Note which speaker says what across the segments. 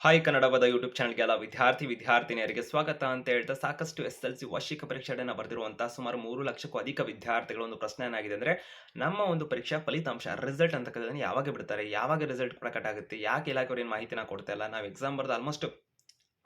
Speaker 1: Hi ಕನ್ನಡವಾದ YouTube ಚಾನಲ್‌ಗೆಲ್ಲ ವಿದ್ಯಾರ್ಥಿನಿಯರಿಗೆ ಸ್ವಾಗತ ಅಂತ ಹೇಳ್ತಾ ಸಾಕಷ್ಟು ಎಸ್‌ಎಲ್‌ಸಿ ವಾರ್ಷಿಕ ಪರೀಕ್ಷೆಗಳನ್ನ ಬರೆದಿರುವಂತಹ ಸುಮಾರು 3,00,000ಕ್ಕೂ ಅಧಿಕ ವಿದ್ಯಾರ್ಥಿಗಳ ಒಂದು ಪ್ರಶ್ನೆ ಏನಾಗಿದೆ ಅಂದ್ರೆ, ನಮ್ಮ ಒಂದು ಪರೀಕ್ಷಾ ಫಲಿತಾಂಶ ರಿಸಲ್ಟ್ ಅಂತಕ್ಕಂಥದ್ದನ್ನ ಯಾವಾಗ ಬಿಡ್ತಾರೆ? ಯಾವಾಗ ರಿಸಲ್ಟ್ ಪ್ರಕಟ ಆಗುತ್ತೆ? ಯಾಕೆ ಇಲಾಖೆಯವರು ಏನು ಮಾಹಿತಿನ ಕೊಡ್ತಾ ಇಲ್ಲ? ನಾವು ಎಕ್ಸಾಮ್ ಬರೆದು ಆಲ್ಮೋಸ್ಟ್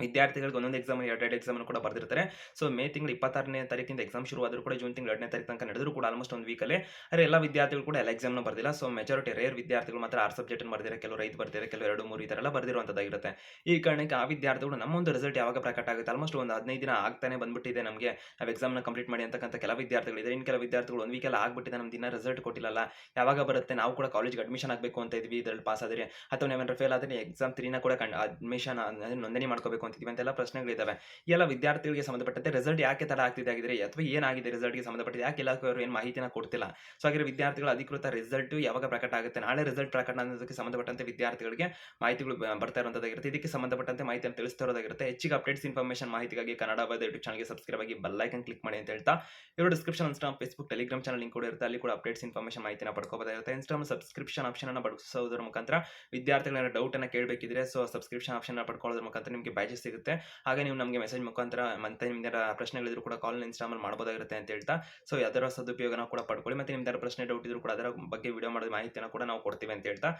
Speaker 1: ವಿದ್ಯಾರ್ಥಿಗಳಿಗೆ ಒಂದೊಂದು ಎಕ್ಸಾಮ್ 2 ಎಕ್ಸಾಮ್ ಕೂಡ ಬರ್ದಿರ್ತಾರೆ. ಸೊ ಮೇ ತಿಂಗಳು 26ನೇ ತಾರೀಕಿಂದ ಎಕ್ಸಾಮ್ ಶುರುವಾದರೂ ಕೂಡ ಜೂನ್ ತಿಂಗಳು 2ನೇ ತಾರೀಕು ತನಕ ನಡೆದರೂ ಕೂಡ ಆಲ್ಮೋಸ್ಟ್ ಒಂದು ವೀಕಲ್ಲೇ ಆದರೆ ಎಲ್ಲ ವಿದ್ಯಾರ್ಥಿಗಳು ಕೂಡ ಎಲ್ಲ ಎಕ್ಸಾಮ್‌ನ ಬರ್ದಿಲ್ಲ. ಸೊ ಮೆಜಾರಿಟಿ ರೇರ್ ವಿದ್ಯಾರ್ಥಿಗಳು ಮಾತ್ರ 6 ಸಬ್ಜೆಕ್ಟ್‌ನ ಬರ್ದಿದ್ದಾರೆ. ಕೆಲವರು 5 ಬರ್ದಿದ್ದಾರೆ. ಕೆಲವರು 2, 3 ಈ ತರ ಎಲ್ಲ ಬರ್ದಿರುವಂತದ್ದಾಗಿರುತ್ತೆ. ಈ ಕಾರಣಕ್ಕೆ ಆ ವಿದ್ಯಾರ್ಥಿಗಳು ನಮ್ಮ ಒಂದು ರಿಸಲ್ಟ್ ಯಾವಾಗ ಪ್ರಕಟ ಆಗುತ್ತೆ ಆಲ್ಮೋಸ್ಟ್ ಒಂದು 15 ದಿನ ಆಗ್ತಾನೆ ಬಂದ್ಬಿಟ್ಟಿದೆ ನಮಗೆ. ನಾವು ಎಕ್ಸಾಮ್‌ನ ಕಂಪ್ಲೀಟ್ ಮಾಡಿ ಅಂತಕ್ಕಂಥ ಕೆಲ ವಿದ್ಯಾರ್ಥಿಗಳಿದ್ದಾರೆ. ಇನ್ನು ಕೆಲ ವಿದ್ಯಾರ್ಥಿಗಳು ಒಂದು ವೀಕೆಲ್ಲ ಆಗ್ಬಿಟ್ಟಿದೆ ನಮ್ದು ಇನ್ನೂ ರಿಸಲ್ಟ್ ಕೊಟ್ಟಿಲ್ಲಲ್ಲ. ಯಾವಾಗ ಬರುತ್ತೆ? ನಾವು ಕೂಡ ಕಾಲೇಜ್‌ಗೆ ಅಡ್ಮಿಷನ್ ಆಗಬೇಕು ಅಂತ ಇದ್ವಿ. ಇದರಲ್ಲಿ ಪಾಸ್ ಆದರೆ ಅಥವಾ ನಾವೇನಾದ್ರು ಫೇಲ್ ಆದರೆ ಎಕ್ಸಾಮ್ 3ನ ಕೂಡ ಅಡ್ಮಿಷನ್ ಅಂದ್ರೆ ನೋಂದಣಿ ಮಾಡ್ಕೋಬೇಕು ಅಂತಿದ್ವಿ ಅಂತೆಲ್ಲ ಪ್ರಶ್ನೆಗಳಿದ್ದಾವೆ. ಈ ಎಲ್ಲ ವಿದ್ಯಾರ್ಥಿಗಳಿಗೆ ಸಂಬಂಧಪಟ್ಟಂತೆ ರಿಸಲ್ಟ್ ಯಾಕೆ ತಡ ಆಗ್ತಿದೆ ಆಗಿದ್ರೆ ಅಥವಾ ಏನಾಗಿದೆ ರಿಸಲ್ಟ್‌ಗೆ ಸಂಬಂಧಪಟ್ಟಿದ್ದು ಯಾಕೆ ಇಲಾಖೆಯವರು ಏನು ಮಾಹಿತಿನ ಕೊಡ್ತಿಲ್ಲ? ಸೊ ಹಾಗಿದ್ರೆ ವಿದ್ಯಾರ್ಥಿಗಳ ಅಧಿಕೃತ ರಿಸಲ್ಟ್ ಯಾವಾಗ ಪ್ರಕಟ ಆಗುತ್ತೆ? ನಾಳೆ ರಿಸಲ್ಟ್ ಪ್ರಕಟ ಅನ್ನೋದಕ್ಕೆ ಸಂಬಂಧಪಟ್ಟಂತೆ ವಿದ್ಯಾರ್ಥಿಗಳಿಗೆ ಮಾಹಿತಿಗಳು ಬರ್ತಾ ಇರುವಂತದ್ದಾಗಿರುತ್ತೆ. ಇದಕ್ಕೆ ಸಂಬಂಧಪಟ್ಟಂತೆ ಮಾಹಿತಿಯನ್ನು ತಿಳಿಸ್ತಾ ಇರೋದಾಗಿರುತ್ತೆ. ಹೆಚ್ಚಿಗೆ ಅಪ್ಡೇಟ್ಸ್ ಇನ್ಫಾರ್ಮೇಷನ್ ಮಾಹಿತಿಗಾಗಿ ಕನ್ನಡ ಬದ ಯೂಟ್ಯೂಬ್ ಚಾನಲ್‌ಗೆ ಸಬ್ಸ್ಕ್ರೈಬ್ ಆಗಿ ಬೆಲ್ ಐಕಾನ್ ಕ್ಲಿಕ್ ಮಾಡಿ ಅಂತ ಹೇಳ್ತಾ ಇವರು description Instagram, Facebook, Telegram channel link ಕೂಡ ಇರುತ್ತೆ. ಅಲ್ಲಿ ಕೂಡ ಅಪ್ಡೇಟ್ಸ್ ಇನ್ಫಾರ್ಮೇಷನ್ ಮಾಹಿತಿನ ಪಡ್ಕೋಬಹುದಾಗಿರುತ್ತೆ. ಇನ್ಸ್ಟಾಗ್ರಾಮ್ ಸಬ್ಸ್ಕ್ರಿಪ್ಷನ್ ಆಪ್ಷನ್ ಅನ್ನು ಬಳಸುವುದರ ಮುಖಾಂತರ ವಿದ್ಯಾರ್ಥಿಗಳ ಡೌಟ್ ಅನ್ನು ಕೇಳಬೇಕಿದ್ರೆ ಸೊ ಸಬ್ಸ್ಕ್ರಿಪ್ಷನ್ ಆಪ್ಷನ್ ಪಡ್ಕೊಳ್ಳೋದ್ರ ಮುಖಾಂತರ ನಿಮಗೆ ಬ್ಯಾಚಸ್ ಸಿಗುತ್ತೆ. ಹಾಗೆ ನೀವು ನಮಗೆ ಮೆಸೇಜ್ ಮುಖಾಂತರ ಮತ್ತೆ ನಿಮ್ದೇನಾರ ಪ್ರಶ್ನೆಗಳಿದ್ರು ಕೂಡ ಕಾಲ್ ಇನ್ಸ್ಟಾಲ್ ಮಾಡಬಹುದಾಗಿರುತ್ತೆ ಅಂತ ಹೇಳ್ತಾ ಸೊ ಅದರ ಸದುಪಯೋಗನ ಕೂಡ ಪಡ್ಕೊಳ್ಳಿ. ಮತ್ತೆ ನಿಮ್ದಾರ ಪ್ರಶ್ನೆ ಡೌಟ್ ಇದ್ರು ಕೂಡ ಅದರ ಬಗ್ಗೆ ವಿಡಿಯೋ ಮಾಡೋದು ಮಾಹಿತಿಯನ್ನು ಕೂಡ ನಾವು ಕೊಡ್ತೀವಿ ಅಂತ ಹೇಳ್ತಾ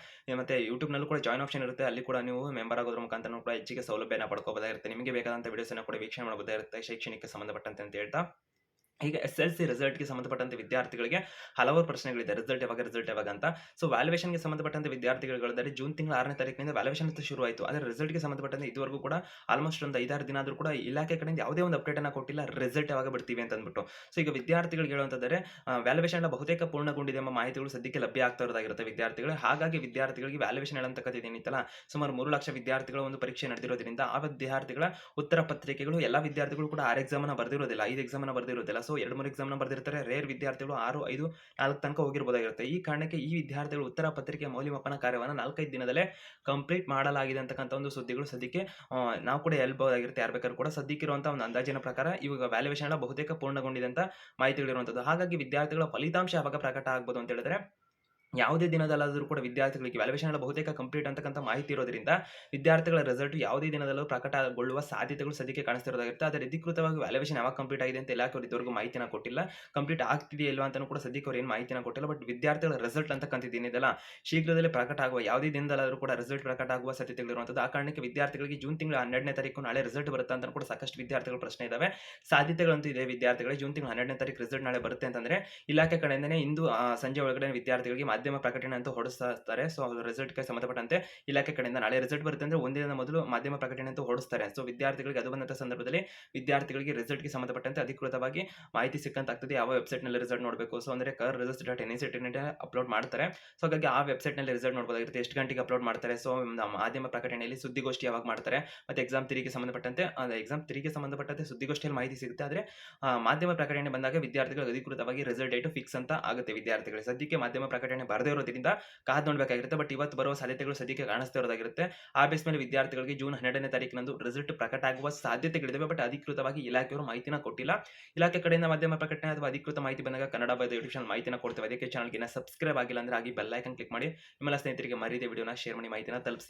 Speaker 1: ಮತ್ತೆ ಯೂಟ್ಯೂಬ್‌ನಲ್ಲೂ ಕೂಡ ಜಾಯಿನ್ ಆಪ್ಷನ್ ಇರುತ್ತೆ. ಅಲ್ಲಿ ಕೂಡ ನೀವು ಮೆಂಬರ್ ಆಗೋದ್ರ ಮುಖಾಂತರ ಕೂಡ ಹೆಚ್ಚಿಗೆ ಸೌಲಭ್ಯನ ಪಡ್ಕೋಬಹುದಾಗಿರುತ್ತೆ. ನಿಮಗೆ ಬೇಕಾದಂತ ವಿಡಿಯೋಸ್ ಅನ್ನು ಕೂಡ ವೀಕ್ಷಣೆ ಮಾಡಬಹುದಾಗಿರುತ್ತೆ ಶೈಕ್ಷಣಿಕ ಸಂಬಂಧಪಟ್ಟಂತೆ ಅಂತ ಹೇಳ್ತಾ ಈಗ ಎಸ್‌ಎಲ್‌ಸಿ ರಿಸಲ್ಟ್‌ಗೆ ಸಂಬಂಧಪಟ್ಟಂತೆ ವಿದ್ಯಾರ್ಥಿಗಳಿಗೆ ಹಲವಾರು ಪ್ರಶ್ನೆಗಳಿದೆ. ರಿಸಲ್ಟ್ ಯಾವಾಗ ಅಂತ. ಸೊ ವ್ಯಾಲ್ಯೂಯೇಷನ್‌ಗೆ ಸಂಬಂಧಪಟ್ಟಂತೆ ವಿದ್ಯಾರ್ಥಿಗಳಿದ್ದಾರೆ ಜೂನ್ ತಿಂಗಳ 6ನೇ ತಾರೀಕಿನಿಂದ ವ್ಯಾಲ್ಯೂಯೇಷನ್ ಅಂತ ಶುರುವಾಯಿತು. ಆದರೆ ರಿಸಲ್ಟ್‌ಗೆ ಸಂಬಂಧಪಟ್ಟಂತೆ ಇದುವರೆಗೂ ಕೂಡ ಆಲ್ಮೋಸ್ಟ್ ಒಂದು 5, 6 ದಿನ ಆದರೂ ಕೂಡ ಇಲಾಖೆ ಕಡೆಯಿಂದ ಯಾವುದೇ ಒಂದು ಅಪ್ಡೇಟ್ ಅನ್ನ ಕೊಟ್ಟಿಲ್ಲ. ರಿಸಲ್ಟ್ ಯಾವಾಗ ಬಿಡ್ತೀವಿ ಅಂತ ಅಂದ್ಬಿಟ್ಟು. ಸೊ ಈಗ ವಿದ್ಯಾರ್ಥಿಗಳಿಗೆ ಹೇಳುವಂತಂದರೆ ವ್ಯಾಲ್ಯೂಯೇಷನ್ ಎಲ್ಲ ಬಹುತೇಕ ಪೂರ್ಣಗೊಂಡಿದೆ ಎಂಬ ಮಾಹಿತಿಗಳು ಸದ್ಯಕ್ಕೆ ಲಭ್ಯ ಆಗ್ತಾ ಇರೋದಾಗಿರುತ್ತೆ ವಿದ್ಯಾರ್ಥಿಗಳು. ಹಾಗಾಗಿ ವಿದ್ಯಾರ್ಥಿಗಳಿಗೆ ವ್ಯಾಲ್ಯೂಯೇಷನ್ ಹೇಳುವಂತಕ್ಕದ್ದು ಏನಿತ್ತಲ್ಲ ಸುಮಾರು 3,00,000 ವಿದ್ಯಾರ್ಥಿಗಳ ಒಂದು ಪರೀಕ್ಷೆ ನಡೆದಿರೋದ್ರಿಂದ ಆ ವಿದ್ಯಾರ್ಥಿಗಳ ಉತ್ತರ ಪತ್ರಿಕೆಗಳು ಎಲ್ಲ ವಿದ್ಯಾರ್ಥಿಗಳು ಕೂಡ 6 ಎಕ್ಸಾಮ್ ಅನ್ನ ಬರೆದಿರೋದಿಲ್ಲ. 5 ಎಕ್ಸಾಮ್ ಅನ್ನ ಬರೆದಿರೋದಿಲ್ಲ. ಸೊ 2, 3 ಎಕ್ಸಾಮ್‌ನ ಬರ್ದಿರ್ತಾರೆ. ರೇರ್ ವಿದ್ಯಾರ್ಥಿಗಳು 6, 5, 4 ತನಕ ಹೋಗಿರಬಹುದಾಗಿರುತ್ತೆ. ಈ ಕಾರಣಕ್ಕೆ ಈ ವಿದ್ಯಾರ್ಥಿಗಳು ಉತ್ತರ ಪತ್ರಿಕೆ ಮೌಲ್ಯಮಾಪನ ಕಾರ್ಯವನ್ನು 4, 5 ದಿನದಲ್ಲೇ ಕಂಪ್ಲೀಟ್ ಮಾಡಲಾಗಿದೆ ಅಂತಕ್ಕಂಥ ಒಂದು ಸುದ್ದಿಗಳು ಸದ್ಯಕ್ಕೆ ನಾವು ಕೂಡ ಹೇಳ್ಬಹುದಾಗಿರುತ್ತೆ ಯಾರು ಬೇಕಾದ್ರೂ ಕೂಡ. ಸದ್ಯಕ್ಕಿರುವಂತಹ ಒಂದು ಅಂದಾಜಿನ ಪ್ರಕಾರ ಇವಾಗ ವ್ಯಾಲ್ಯೂಯೇಷನ್ ಎಲ್ಲ ಬಹುತೇಕ ಪೂರ್ಣಗೊಂಡಿದೆ ಅಂತ ಮಾಹಿತಿಗಳಿರುವಂತದ್ದು. ಹಾಗಾಗಿ ವಿದ್ಯಾರ್ಥಿಗಳ ಫಲಿತಾಂಶ ಯಾವಾಗ ಪ್ರಕಟ ಆಗ್ಬೋದು ಅಂತ ಹೇಳಿದ್ರೆ ಯಾವುದೇ ದಿನದಲ್ಲಾದರೂ ಕೂಡ ವಿದ್ಯಾರ್ಥಿಗಳಿಗೆ ವ್ಯಾಲ್ಯೂಯೇಷನ್ ಎಲ್ಲ ಬಹುತೇಕ ಕಂಪ್ಲೀಟ್ ಅಂತಕ್ಕಂಥ ಮಾಹಿತಿ ಇರೋದ್ರಿಂದ ವಿದ್ಯಾರ್ಥಿಗಳ ರಿಸಲ್ಟ್ ಯಾವುದೇ ದಿನದಲ್ಲೂ ಪ್ರಕಟಗೊಳ್ಳುವ ಸಾಧ್ಯತೆಗಳು ಸದ್ಯಕ್ಕೆ ಕಾಣಿಸ್ತಿರೋದಾಗಿರುತ್ತೆ. ಆದರೆ ಅಧಿಕೃತವಾಗಿ ವ್ಯಾಲ್ಯೂಯೇಷನ್ ಯಾವಾಗ ಕಂಪ್ಲೀಟ್ ಆಗಿದೆ ಅಂತ ಇಲಾಖೆಯವರು ಇದುವರೆಗೂ ಮಾಹಿತಿನ ಕೊಟ್ಟಿಲ್ಲ. ಕಂಪ್ಲೀಟ್ ಆಗ್ತಿದೆಯಾ ಇಲ್ವಾ ಅಂತಾನೂ ಕೂಡ ಸದ್ಯಕ್ಕೆ ಅವ್ರು ಏನು ಮಾಹಿತಿನ ಕೊಟ್ಟಿಲ್ಲ. ಬಟ್ ವಿದ್ಯಾರ್ಥಿಗಳ ರಿಸಲ್ಟ್ ಅಂತಕ್ಕಂಥದ್ದು ಏನಿದೆಯಲ್ಲ ಶೀಘ್ರದಲ್ಲೇ ಪ್ರಕಟ ಆಗುವ ಯಾವುದೇ ದಿನದಲ್ಲಾದರೂ ಕೂಡ ರಿಸಲ್ಟ್ ಪ್ರಕಟ ಆಗುವ ಸಾಧ್ಯತೆಗಳಿರುವಂಥದ್ದು. ಆ ಕಾರಣಕ್ಕೆ ವಿದ್ಯಾರ್ಥಿಗಳಿಗೆ ಜೂನ್ ತಿಂಗಳ 12ನೇ ತಾರೀಕು ನಾಳೆ ರಿಸಲ್ಟ್ ಬರುತ್ತೆ ಅಂತ ಕೂಡ ಸಾಕಷ್ಟು ವಿದ್ಯಾರ್ಥಿಗಳ ಪ್ರಶ್ನೆ ಇದ್ದಾವೆ. ಸಾಧ್ಯತೆಗಳಂತೂ ಇದೆ ವಿದ್ಯಾರ್ಥಿಗಳಿಗೆ ಜೂನ್ ತಿಂಗಳ 12ನೇ ತಾರೀಕು ರಿಸಲ್ಟ್ ನಾಳೆ ಬರುತ್ತೆ ಅಂತಂದ್ರೆ ಇಲಾಖೆ ಕಡೆಯಿಂದನೇ ಇಂದು ಸಂಜೆ ಒಳಗಡೆ ವಿದ್ಯಾರ್ಥಿಗಳಿಗೆ ಮಾಧ್ಯಮ ಪ್ರಕಟಣೆ ಅಂತೂ ಹೊರಡಿಸ್ತಾ ಇರ್ತಾರೆ. ಸೊ ರಿಸಲ್ಟ್‌ಗೆ ಸಂಬಂಧಪಟ್ಟಂತೆ ಇಲಾಖೆ ಕಡೆಯಿಂದ ನಾಳೆ ರಿಸಲ್ಟ್ ಬರುತ್ತೆ ಅಂದ್ರೆ ಒಂದಿನದ ಮೊದಲು ಮಾಧ್ಯಮ ಪ್ರಕಟಣೆ ಅಂತೂ ಹೊರಡಿಸ್ತಾರೆ. ಸೊ ವಿದ್ಯಾರ್ಥಿಗಳಿಗೆ ಅದು ಬಂದಂತ ಸಂದರ್ಭದಲ್ಲಿ ವಿದ್ಯಾರ್ಥಿಗಳಿಗೆ ರಿಸಲ್ಟ್‌ಗೆ ಸಂಬಂಧಪಟ್ಟಂತೆ ಅಧಿಕೃತವಾಗಿ ಮಾಹಿತಿ ಸಿಕ್ಕಂತಾಗ್ತದೆ. ಯಾವ ವೆಬ್‌ಸೈಟ್‌ನಲ್ಲಿ ರಿಸಲ್ಟ್ ನೋಡಬೇಕು. ಸೊ ಅಂದ್ರೆ results.nic.in ಅಪ್ಲೋಡ್ ಮಾಡ್ತಾರೆ. ಸೊ ಹಾಗಾಗಿ ಆ ವೆಬ್‌ಸೈಟ್‌ನಲ್ಲಿ ರಿಸಲ್ಟ್ ನೋಡಬಹುದಾಗಿರುತ್ತೆ. ಎಷ್ಟು ಗಂಟೆಗೆ ಅಪ್ಲೋಡ್ ಮಾಡ್ತಾರೆ. ಸೊ ಮಾಧ್ಯಮ ಪ್ರಕಟಣೆಯಲ್ಲಿ ಸುದ್ದಿಗೋಷ್ಠಿ ಯಾವಾಗ ಮಾಡ್ತಾರೆ. ಮತ್ತೆ ಎಕ್ಸಾಮ್ 3ಗೆ ಸಂಬಂಧಪಟ್ಟಂತೆ ಎಕ್ಸಾಮ್ 3ಗೆ ಸಂಬಂಧಪಟ್ಟಂತೆ ಸುದ್ದಿಗೋಷ್ಠಿಯಲ್ಲಿ ಮಾಹಿತಿ ಸಿಗುತ್ತೆ. ಆದರೆ ಮಾಧ್ಯಮ ಪ್ರಕಟಣೆ ಬಂದಾಗ ವಿದ್ಯಾರ್ಥಿಗಳು ಅಧಿಕೃತವಾಗಿ ರಿಸಲ್ಟ್ ಡೇಟ್ ಫಿಕ್ಸ್ ಅಂತ ಆಗುತ್ತೆ ವಿದ್ಯಾರ್ಥಿಗಳಿಗೆ. ಸದ್ಯಕ್ಕೆ ಮಾಧ್ಯಮ ಪ್ರಕಟಣೆ ಬರದೇ ಇರೋದ್ರಿಂದ ಕಾದು ನೋಡಬೇಕಾಗಿರುತ್ತೆ. ಬಟ್ ಇವತ್ತು ಬರುವ ಸಾಧ್ಯತೆಗಳು ಸದ್ಯಕ್ಕೆ ಕಾಣಿಸ್ತಾ ಇರೋದಾಗಿರುತ್ತೆ. ಆ ಬೇಸ್ ಮೇಲೆ ವಿದ್ಯಾರ್ಥಿಗಳಿಗೆ ಜೂನ್ 12ನೇ ತಾರೀಕಿನಂದು ರಿಸಲ್ಟ್ ಪ್ರಕಟ ಆಗುವ ಸಾಧ್ಯತೆಗಳಿದ್ದಾವೆ. ಬಟ್ ಅಧಿಕೃತವಾಗಿ ಇಲಾಖೆಯವರು ಮಾಹಿತಿನ ಕೊಟ್ಟಿಲ್ಲ. ಇಲಾಖೆ ಕಡೆಯಿಂದ ಮಾಧ್ಯಮ ಪ್ರಕಟಣೆ ಅಥವಾ ಅಧಿಕೃತ ಮಾಹಿತಿ ಬಂದಾಗ ಕನ್ನಡ ಬೈ ಯೂಟ್ಯೂಬ್ ಚಾನಲ್ ಮಾಹಿತಿನ ಕೊಡ್ತೇವೆ. ಅದಕ್ಕೆ ಚಾನಲ್ಗೆ ಸಬ್ಸ್ಕ್ರೈಬ್ ಆಗಿಲ್ಲ ಅಂದ್ರೆ ಆಗಿ ಬೆಲ್ ಐಕಾನ್ ಕ್ಲಿಕ್ ಮಾಡಿ ನಿಮ್ಮೆಲ್ಲ ಸ್ನೇಹಿತರಿಗೆ ಮರೀದೆ ವಿಡಿಯೋನ ಶೇರ್ ಮಾಡಿ ಮಾಹಿತಿನ ತಲುಪಿಸಿ.